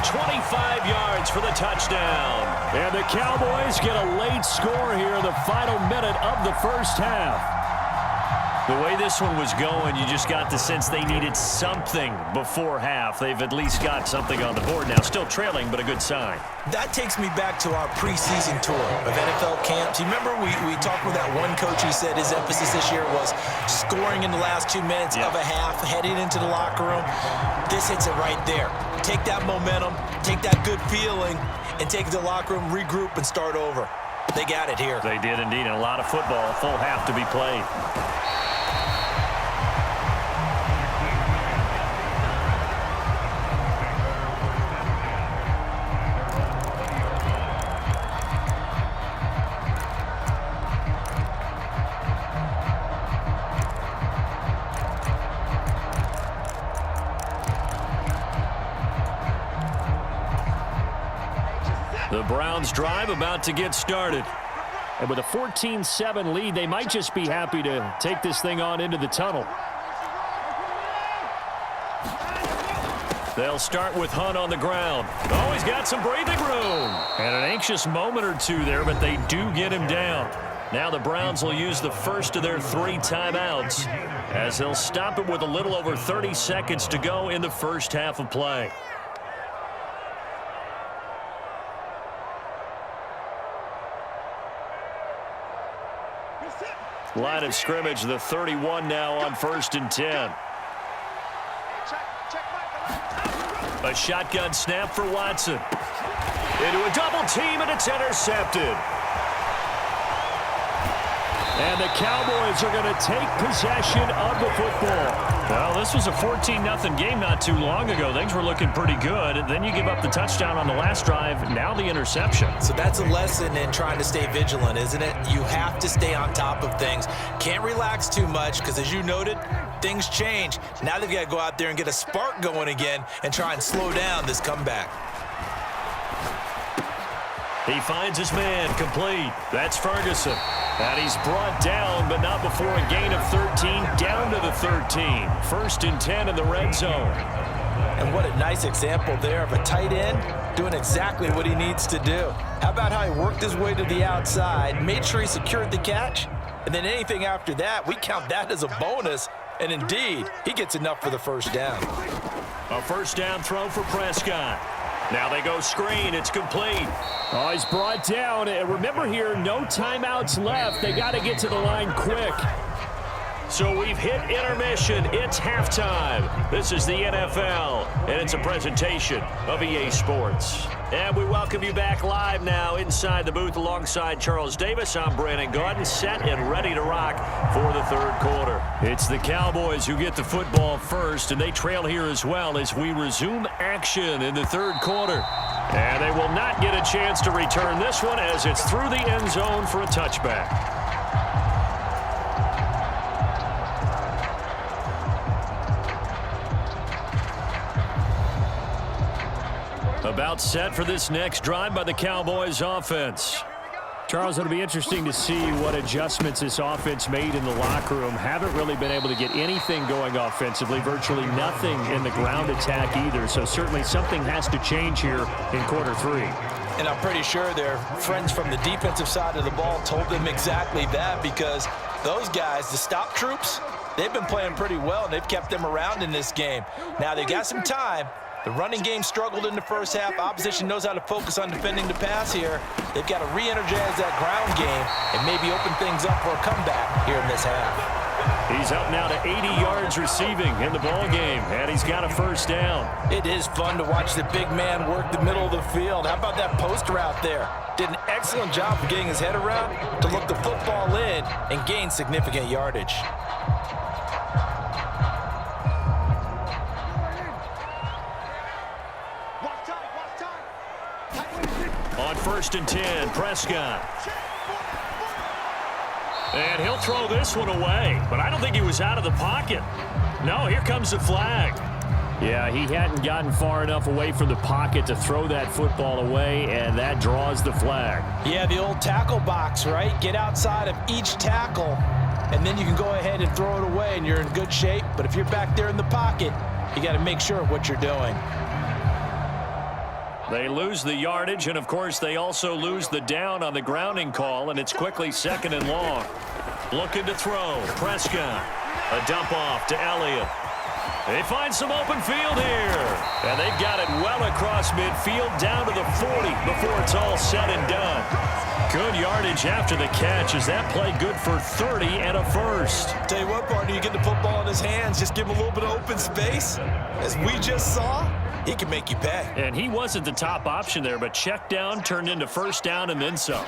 25 yards for the touchdown. And the Cowboys get a late score here in the final minute of the first half. The way this one was going, you just got the sense they needed something before half. They've at least got something on the board now. Still trailing, but a good sign. That takes me back to our preseason tour of NFL camps. You remember we talked with that one coach who said his emphasis this year was scoring in the last 2 minutes of a half, heading into the locker room. This hits it right there. Take that momentum, take that good feeling, and take it to the locker room, regroup, and start over. They got it here. They did indeed, and a lot of football, a full half to be played. The Browns drive about to get started. And with a 14-7 lead, they might just be happy to take this thing on into the tunnel. They'll start with Hunt on the ground. Oh, he's got some breathing room. And an anxious moment or two there, but they do get him down. Now the Browns will use the first of their 3 timeouts as they'll stop it with a little over 30 seconds to go in the first half of play. Line of scrimmage, the 31 now on 1st and 10. A shotgun snap for Watson. Into a double team, and it's intercepted. And the Cowboys are going to take possession of the football. Well, this was a 14-0 game not too long ago. Things were looking pretty good. And then you give up the touchdown on the last drive. Now the interception. So that's a lesson in trying to stay vigilant, isn't it? You have to stay on top of things. Can't relax too much because, as you noted, things change. Now they've got to go out there and get a spark going again and try and slow down this comeback. He finds his man, complete. That's Ferguson. And he's brought down, but not before a gain of 13, down to the 13. 1st and 10 in the red zone. And what a nice example there of a tight end doing exactly what he needs to do. How about how he worked his way to the outside, made sure he secured the catch, and then anything after that, we count that as a bonus. And indeed, he gets enough for the first down. A first down throw for Prescott. Now they go screen. It's complete. Oh, he's brought down. And remember here, no timeouts left. They got to get to the line quick. So we've hit intermission. It's halftime. This is the NFL, and it's a presentation of EA Sports. And we welcome you back live now inside the booth alongside Charles Davis. I'm Brandon Gaudin, set and ready to rock for the 3rd quarter. It's the Cowboys who get the football first, and they trail here as well as we resume action in the 3rd quarter. And they will not get a chance to return this one as it's through the end zone for a touchback. About set for this next drive by the Cowboys offense. Charles, it'll be interesting to see what adjustments this offense made in the locker room. Haven't really been able to get anything going offensively, virtually nothing in the ground attack either. So certainly something has to change here in quarter 3. And I'm pretty sure their friends from the defensive side of the ball told them exactly that, because those guys, the stop troops, they've been playing pretty well, and they've kept them around in this game. Now they've got some time. The running game struggled in the first half. Opposition knows how to focus on defending the pass here. They've got to re-energize that ground game and maybe open things up for a comeback here in this half. He's up now to 80 yards receiving in the ball game, and he's got a first down. It is fun to watch the big man work the middle of the field. How about that post route there? Did an excellent job of getting his head around to look the football in and gain significant yardage. On 1st and 10, Prescott. And he'll throw this one away, but I don't think he was out of the pocket. No, here comes the flag. Yeah, he hadn't gotten far enough away from the pocket to throw that football away, and that draws the flag. Yeah, the old tackle box, right? Get outside of each tackle, and then you can go ahead and throw it away, and you're in good shape. But if you're back there in the pocket, you got to make sure of what you're doing. They lose the yardage, and, of course, they also lose the down on the grounding call, and it's quickly 2nd and long. Looking to throw. Prescott. A dump off to Elliott. They find some open field here. And they've got it well across midfield down to the 40 before it's all said and done. Good yardage after the catch. Is that play good for 30 and a first? Tell you what, partner, you get the football in his hands, just give him a little bit of open space. As we just saw, he can make you pay. And he wasn't the top option there, but check down turned into first down and then some.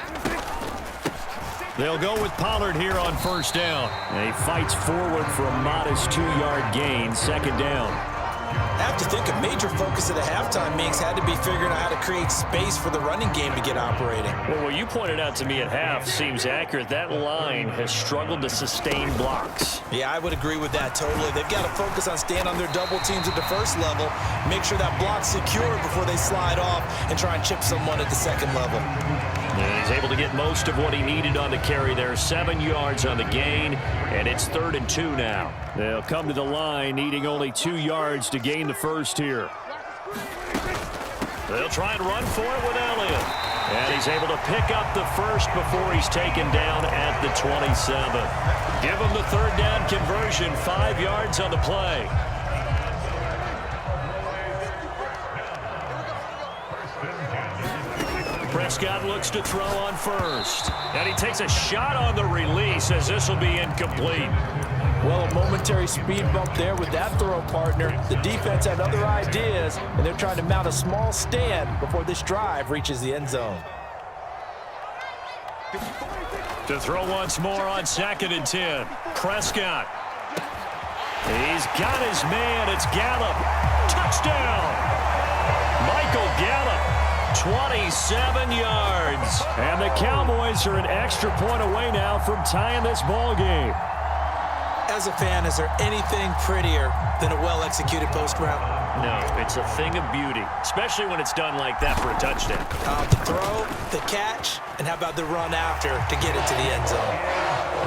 They'll go with Pollard here on first down. And he fights forward for a modest 2-yard gain, 2nd down. I have to think a major focus at the halftime, Minks, had to be figuring out how to create space for the running game to get operating. Well, what you pointed out to me at half seems accurate. That line has struggled to sustain blocks. Yeah, I would agree with that totally. They've got to focus on staying on their double teams at the first level, make sure that block's secure before they slide off and try and chip someone at the second level. And he's able to get most of what he needed on the carry there. 7 yards on the gain, and it's 3rd and 2 now. They'll come to the line, needing only 2 yards to gain the first here. They'll try and run for it with Elliott. And he's able to pick up the first before he's taken down at the 27. Give him the 3rd down conversion, 5 yards on the play. Prescott looks to throw on first. And he takes a shot on the release as this will be incomplete. Well, a momentary speed bump there with that throw, partner. The defense had other ideas, and they're trying to mount a small stand before this drive reaches the end zone. To throw once more on 2nd and 10. Prescott. He's got his man. It's Gallup. Touchdown. Michael Gallup. 27 yards. And the Cowboys are an extra point away now from tying this ball game. As a fan, is there anything prettier than a well-executed post route? No, it's a thing of beauty, especially when it's done like that for a touchdown. The throw, the catch, and how about the run after to get it to the end zone?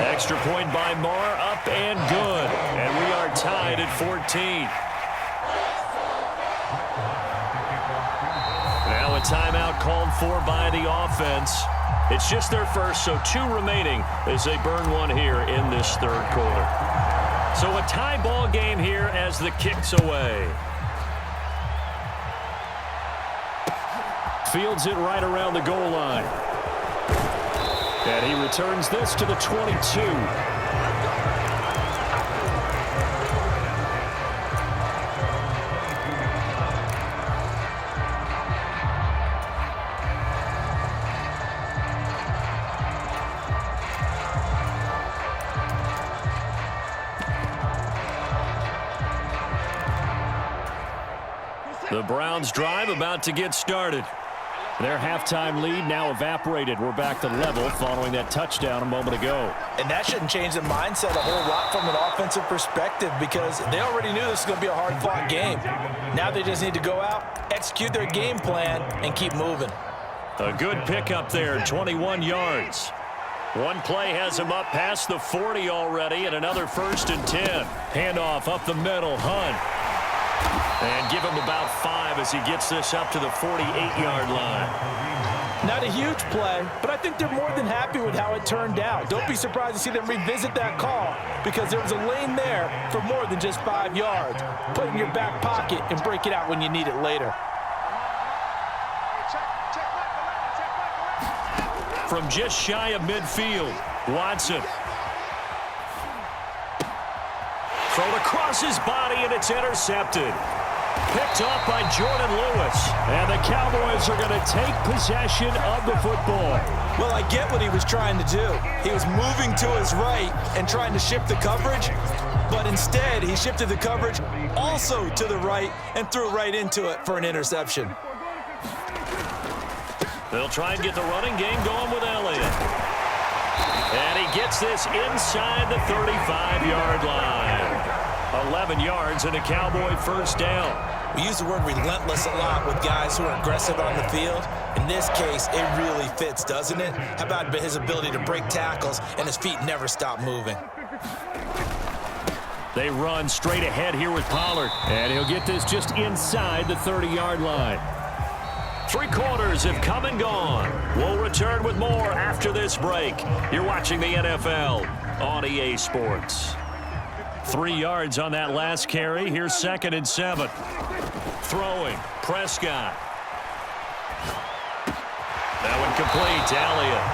Extra point by Marr, up and good. And we are tied at 14. Now a timeout called for by the offense. It's just their first, so 2 remaining as they burn one here in this 3rd quarter. So a tie ball game here as the kick's away. Fields it right around the goal line. And he returns this to the 22. The Browns drive about to get started. Their halftime lead now evaporated. We're back to level following that touchdown a moment ago. And that shouldn't change the mindset a whole lot from an offensive perspective because they already knew this was going to be a hard-fought game. Now they just need to go out, execute their game plan, and keep moving. A good pickup there, 21 yards. One play has him up past the 40 already, and another 1st and 10. Handoff up the middle, Hunt. And give him about 5 as he gets this up to the 48-yard line. Not a huge play, but I think they're more than happy with how it turned out. Don't be surprised to see them revisit that call because there was a lane there for more than just 5 yards. Put it in your back pocket and break it out when you need it later. From just shy of midfield, Watson. Thrown across his body, and it's intercepted. Picked off by Jordan Lewis. And the Cowboys are going to take possession of the football. Well, I get what he was trying to do. He was moving to his right and trying to shift the coverage, but instead he shifted the coverage also to the right and threw right into it for an interception. They'll try and get the running game going with Elliott. And he gets this inside the 35-yard line. 11 yards and a Cowboy first down. We use the word relentless a lot with guys who are aggressive on the field. In this case, it really fits, doesn't it? How about his ability to break tackles and his feet never stop moving? They run straight ahead here with Pollard. And he'll get this just inside the 30-yard line. Three quarters have come and gone. We'll return with more after this break. You're watching the NFL on EA Sports. 3 yards on that last carry. Here's 2nd and 7. Throwing, Prescott. That one complete to Elliott.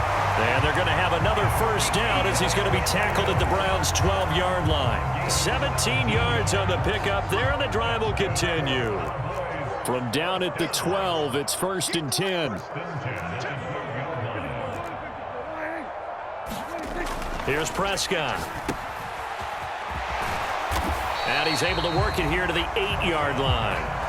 And they're going to have another first down as he's going to be tackled at the Browns' 12-yard line. 17 yards on the pickup there, and the drive will continue. From down at the 12, it's 1st and 10. Here's Prescott. And he's able to work it here to the 8-yard line.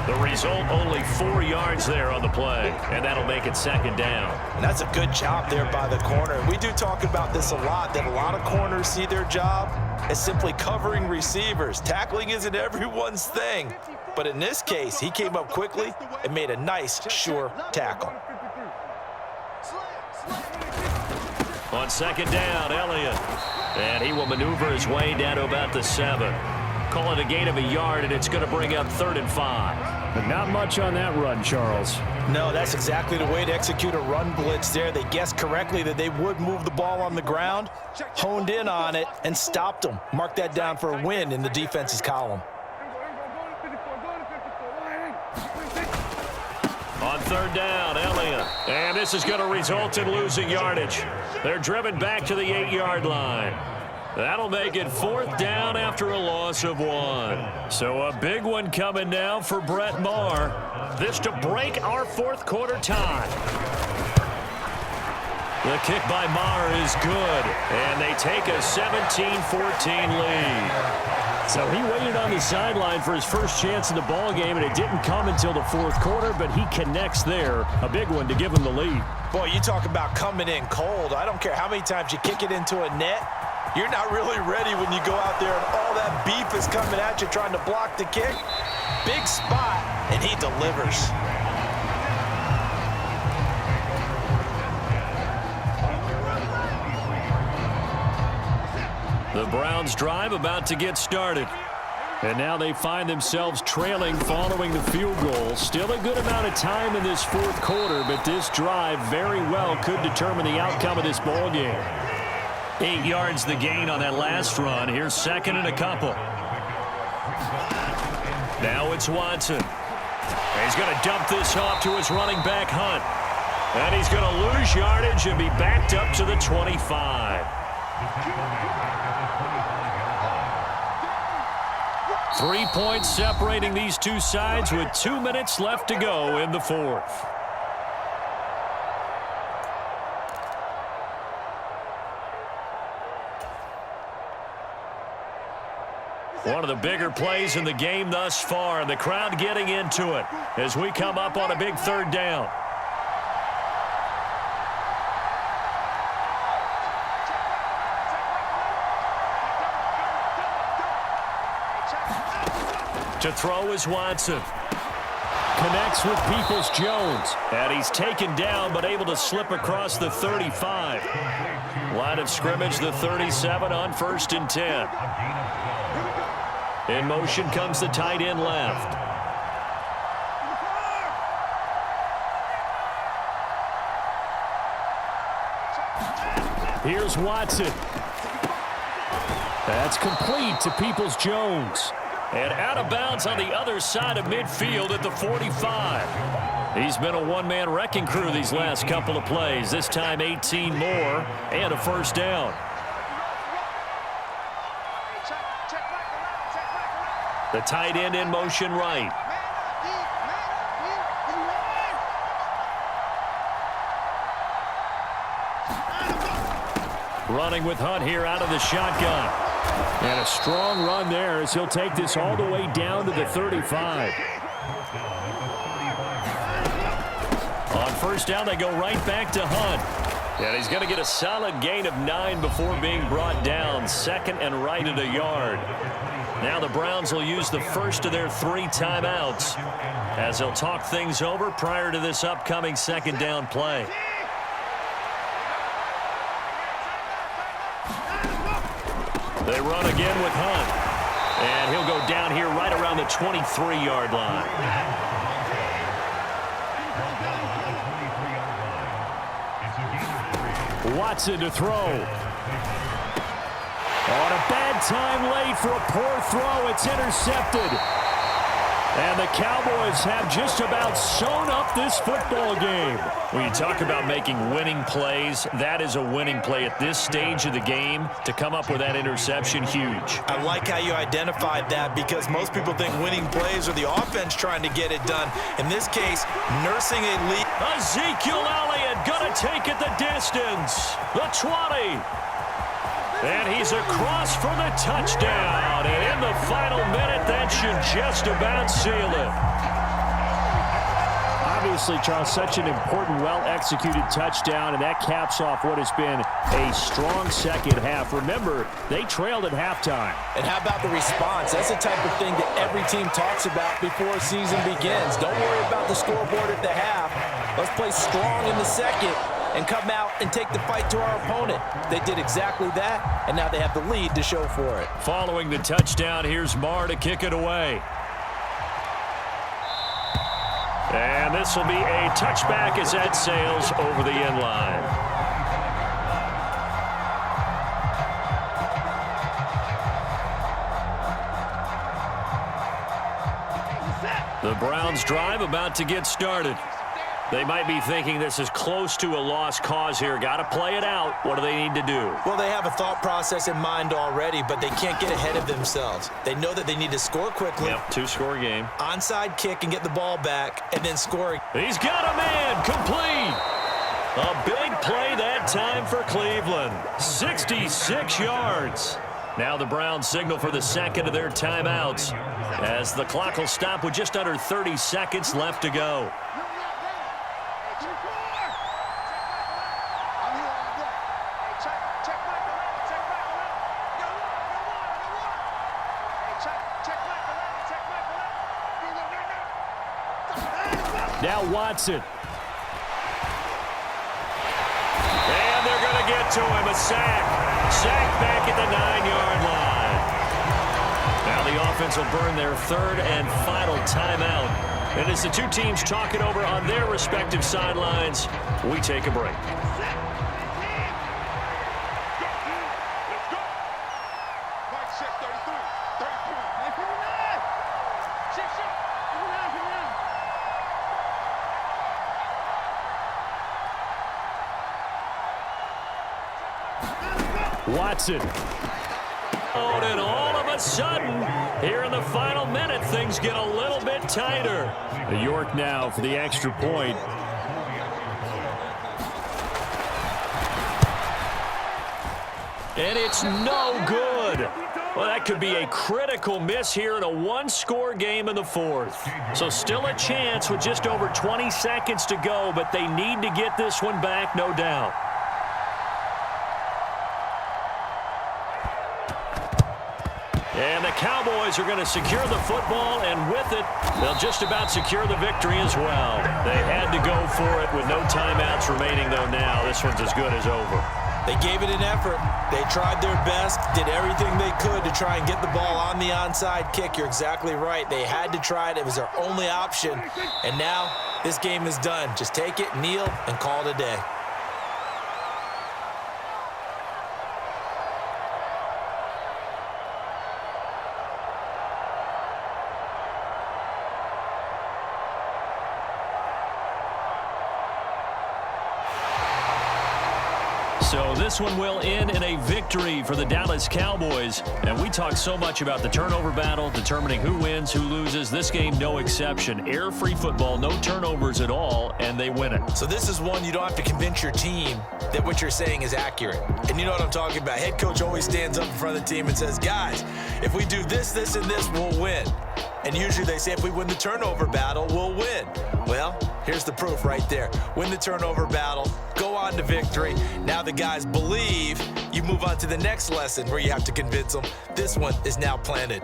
The result, only 4 yards there on the play, and that'll make it 2nd down. And that's a good job there by the corner. We do talk about this a lot, that a lot of corners see their job as simply covering receivers. Tackling isn't everyone's thing. But in this case, he came up quickly and made a nice, sure tackle. On 2nd down, Elliott. And he will maneuver his way down to about the 7. Call it a gain of a yard, and it's going to bring up 3rd and 5. But not much on that run, Charles. No, that's exactly the way to execute a run blitz there. They guessed correctly that they would move the ball on the ground, honed in on it, and stopped them. Mark that down for a win in the defense's column. On 3rd down, Elliott. And this is going to result in losing yardage. They're driven back to the 8-yard line. That'll make it 4th down after a loss of 1. So a big one coming now for Brett Maher. This to break our 4th quarter tie. The kick by Maher is good, and they take a 17-14 lead. So he waited on the sideline for his first chance in the ball game, and it didn't come until the 4th quarter, but he connects there. A big one to give him the lead. Boy, you talk about coming in cold. I don't care how many times you kick it into a net. You're not really ready when you go out there and all that beef is coming at you trying to block the kick. Big spot, and he delivers. The Browns drive about to get started. And now they find themselves trailing following the field goal. Still a good amount of time in this 4th quarter, but this drive very well could determine the outcome of this ball game. 8 yards the gain on that last run. Here's 2nd and a couple. Now it's Watson. He's going to dump this off to his running back, Hunt. And he's going to lose yardage and be backed up to the 25. 3 points separating these two sides with 2 minutes left to go in the 4th. One of the bigger plays in the game thus far, and the crowd getting into it as we come up on a big 3rd down. To throw is Watson. Connects with Peoples-Jones. And he's taken down but able to slip across the 35. Line of scrimmage, the 37 on 1st and 10. In motion comes the tight end left. Here's Watson. That's complete to Peoples-Jones. And out of bounds on the other side of midfield at the 45. He's been a one-man wrecking crew these last couple of plays. This time 18 more and a first down. The tight end in motion right. Running with Hunt here out of the shotgun. And a strong run there as he'll take this all the way down to the 35. On first down, they go right back to Hunt. And he's going to get a solid gain of 9 before being brought down. 2nd and right at a yard. Now the Browns will use the first of their 3 timeouts as they'll talk things over prior to this upcoming 2nd down play. They run again with Hunt. And he'll go down here right around the 23-yard line. Watson to throw. On a bad time late for a poor throw. It's intercepted. And the Cowboys have just about sewn up this football game. When you talk about making winning plays, that is a winning play at this stage of the game. To come up with that interception, huge. I like how you identified that because most people think winning plays are the offense trying to get it done. In this case, nursing a lead. Ezekiel Elliott gonna take it the distance. The 20. And he's across for the touchdown. And in the final minute, that should just about seal it. Obviously, Charles, such an important, well-executed touchdown, and that caps off what has been a strong second half. Remember, they trailed at halftime. And how about the response? That's the type of thing that every team talks about before a season begins. Don't worry about the scoreboard at the half. Let's play strong in the second and come out and take the fight to our opponent. They did exactly that, and now they have the lead to show for it. Following the touchdown, here's Marr to kick it away. And this will be a touchback as that sails over the end line. The Browns drive about to get started. They might be thinking this is close to a lost cause here. Got to play it out. What do they need to do? Well, they have a thought process in mind already, but they can't get ahead of themselves. They know that they need to score quickly. Yep, two-score game. Onside kick and get the ball back, and then score. He's got a man. Complete. A big play that time for Cleveland. 66 yards. Now the Browns signal for the second of their timeouts as the clock will stop with just under 30 seconds left to go. Now Watson. And they're going to get to him. A sack. Sack back at the 9-yard line. Now the offense will burn their third and final timeout. And as the two teams talk it over on their respective sidelines, we take a break. Watson. Oh, and all of a sudden, here in the final minute, things get a little bit tighter. York now for the extra point. And it's no good. Well, that could be a critical miss here in a one-score game in the fourth. So still a chance with just over 20 seconds to go, but they need to get this one back, no doubt. And the Cowboys are going to secure the football, and with it, they'll just about secure the victory as well. They had to go for it with no timeouts remaining, though now this one's as good as over. They gave it an effort. They tried their best, did everything they could to try and get the ball on the onside kick. You're exactly right. They had to try it. It was their only option. And now this game is done. Just take it, kneel, and call it a day. So this one will end in a victory for the Dallas Cowboys. And we talk so much about the turnover battle, determining who wins, who loses. This game, no exception. Air-free football, no turnovers at all, and they win it. So this is one you don't have to convince your team that what you're saying is accurate. And you know what I'm talking about. Head coach always stands up in front of the team and says, guys, if we do this, this, and this, we'll win. And usually they say if we win the turnover battle, we'll win. Well, here's the proof right there. Win the turnover battle, go on to victory. Now the guys believe. You move on to the next lesson where you have to convince them. This one is now planted.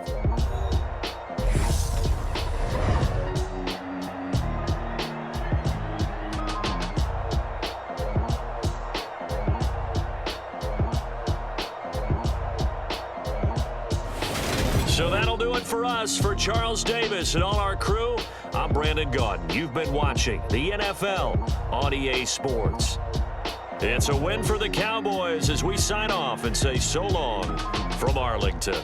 So that'll do it for us. For Charles Davis and all our crew, I'm Brandon Gaudin. You've been watching the NFL on EA Sports. It's a win for the Cowboys as we sign off and say so long from Arlington.